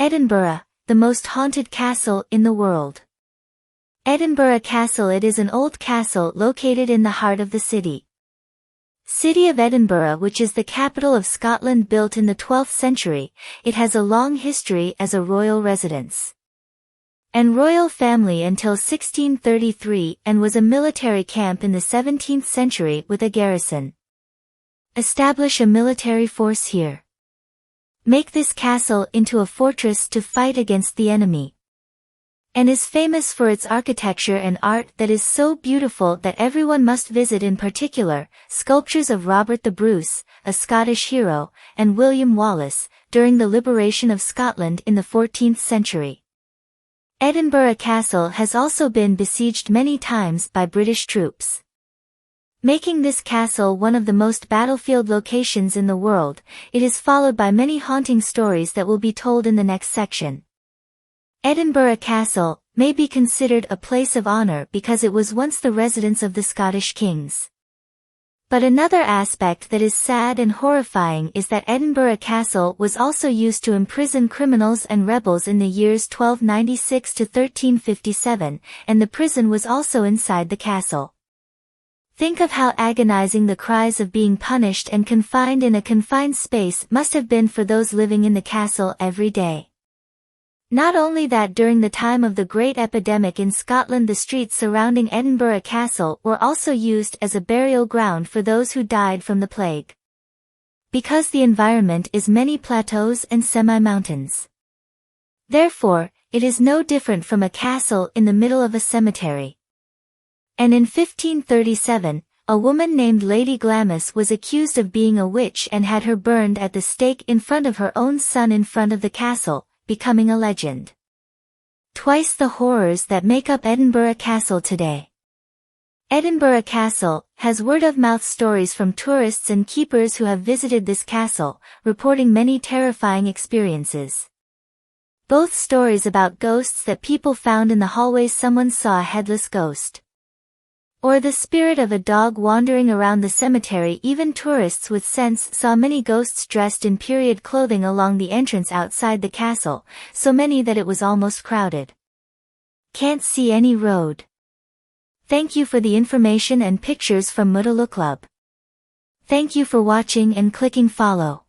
Edinburgh, the most haunted castle in the world. Edinburgh Castle It is an old castle located in the heart of the city. City of Edinburgh, which is the capital of Scotland, built in the 12th century, it has a long history as a royal residence and royal family until 1633 and was a military camp in the 17th century with a garrison. Establish a military force here. Make this castle into a fortress to fight against the enemy. And is famous for its architecture and art that is so beautiful that everyone must visit, in particular, sculptures of Robert the Bruce, a Scottish hero, and William Wallace, during the liberation of Scotland in the 14th century. Edinburgh Castle has also been besieged many times by British troops, making this castle one of the most battlefield locations in the world. It is followed by many haunting stories that will be told in the next section. Edinburgh Castle may be considered a place of honor because it was once the residence of the Scottish kings. But another aspect that is sad and horrifying is that Edinburgh Castle was also used to imprison criminals and rebels in the years 1296 to 1357, and the prison was also inside the castle. Think of how agonizing the cries of being punished and confined in a confined space must have been for those living in the castle every day. Not only that, during the time of the Great Epidemic in Scotland, the streets surrounding Edinburgh Castle were also used as a burial ground for those who died from the plague. Because the environment is many plateaus and semi-mountains. Therefore, it is no different from a castle in the middle of a cemetery. And in 1537, a woman named Lady Glamis was accused of being a witch and had her burned at the stake in front of her own son in front of the castle, becoming a legend. Twice the horrors that make up Edinburgh Castle today. Edinburgh Castle has word-of-mouth stories from tourists and keepers who have visited this castle, reporting many terrifying experiences. Both stories about ghosts that people found in the hallways, someone saw a headless ghost, or the spirit of a dog wandering around the cemetery. Even tourists with sense saw many ghosts dressed in period clothing along the entrance outside the castle, so many that it was almost crowded. Can't see any road. Thank you for the information and pictures from Mutulu Club. Thank you for watching and clicking follow.